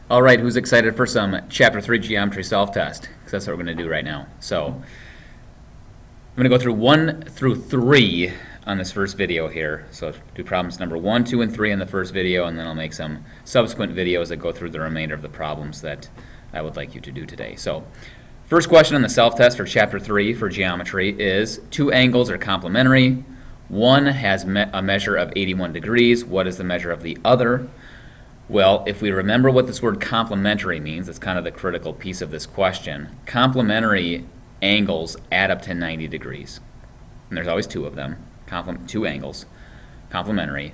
All right, who's excited for some Chapter 3 Geometry Self-Test? Because that's what we're going to do right now. So I'm going to go through 1 through 3 on this first video here. So do problems number 1, 2, and 3 in the first video, and then I'll make some subsequent videos that go through the remainder of the problems that I would like you to do today. So first question on the self-test for Chapter 3 for geometry is, two angles are complementary. One has a measure of 81 degrees. What is the measure of the other? Well, if we remember what this word complementary means, that's kind of the critical piece of this question. Complementary angles add up to 90 degrees. And there's always two of them, two angles, complementary.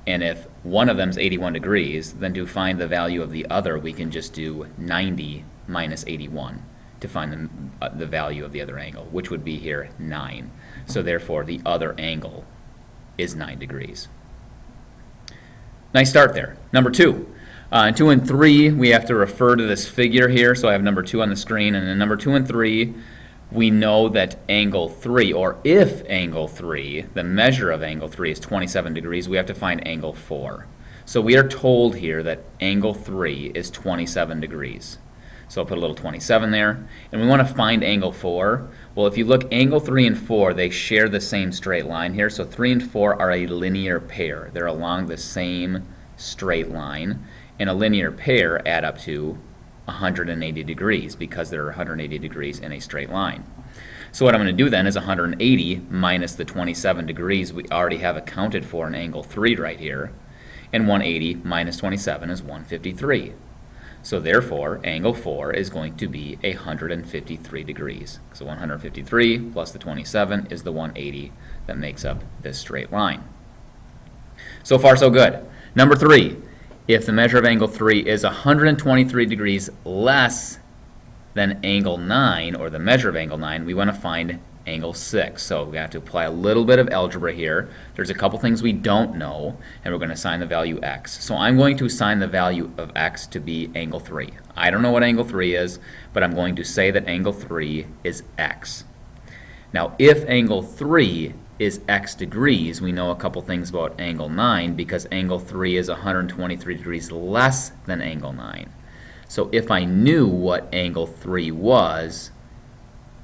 And if one of them is 81 degrees, then to find the value of the other, we can just do 90 minus 81 to find the value of the other angle, which would be here 9. So therefore, the other angle is 9 degrees. Nice start there. Number 2. 2 and 3, we have to refer to this figure here. So I have number 2 on the screen. And in number 2 and 3, we know that angle 3, or if angle 3, the measure of angle 3 is 27 degrees, we have to find angle 4. So we are told here that angle 3 is 27 degrees. So I'll put a little 27 there. And we want to find angle 4. Well, if you look, angle 3 and 4, they share the same straight line here. So 3 and 4 are a linear pair. They're along the same straight line. And a linear pair add up to 180 degrees because there are 180 degrees in a straight line. So what I'm going to do then is 180 minus the 27 degrees we already have accounted for in angle 3 right here. And 180 minus 27 is 153. So therefore, angle 4 is going to be 153 degrees. So 153 plus the 27 is the 180 that makes up this straight line. So far, so good. Number 3, if the measure of angle 3 is 123 degrees less than angle 9, or the measure of angle 9, we want to find angle 6. So we have to apply a little bit of algebra here. There's a couple things we don't know, and we're going to assign the value x. So I'm going to assign the value of x to be angle 3. I don't know what angle 3 is, but I'm going to say that angle 3 is x. Now, if angle 3 is x degrees, we know a couple things about angle 9 because angle 3 is 123 degrees less than angle 9. So if I knew what angle 3 was,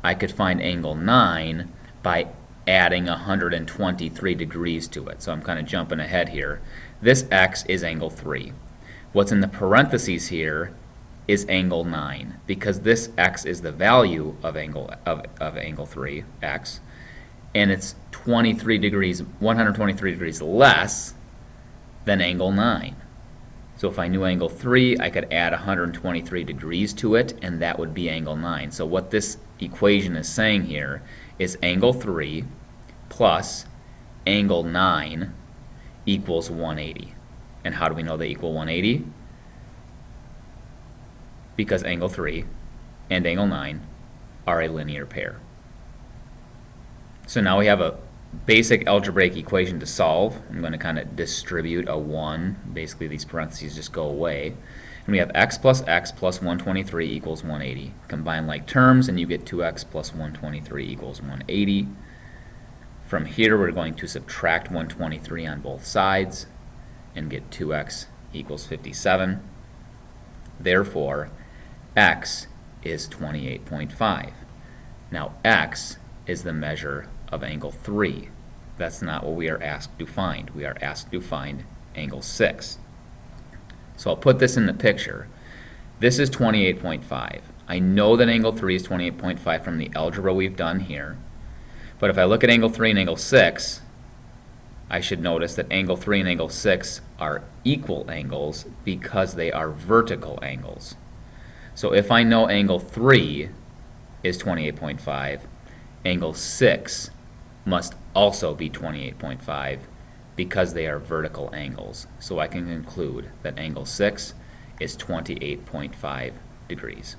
I could find angle 9 by adding 123 degrees to it. So I'm kind of jumping ahead here. This x is angle 3. What's in the parentheses here is angle 9 because this x is the value of angle 3, x, and it's 23 degrees, 123 degrees less than angle 9. So if I knew angle 3, I could add 123 degrees to it, and that would be angle 9. So what this equation is saying here is angle 3 plus angle 9 equals 180. And how do we know they equal 180? Because angle 3 and angle 9 are a linear pair. So now we have a basic algebraic equation to solve. I'm going to kind of distribute a 1. Basically, these parentheses just go away. And we have x plus 123 equals 180. Combine like terms, and you get 2x plus 123 equals 180. From here, we're going to subtract 123 on both sides and get 2x equals 57. Therefore, x is 28.5. Now, x is the measure of angle 3. That's not what we are asked to find. We are asked to find angle 6. So I'll put this in the picture. This is 28.5. I know that angle 3 is 28.5 from the algebra we've done here. But if I look at angle 3 and angle 6, I should notice that angle 3 and angle 6 are equal angles because they are vertical angles. So if I know angle 3 is 28.5, angle 6 must also be 28.5 because they are vertical angles. So I can conclude that angle 6 is 28.5 degrees.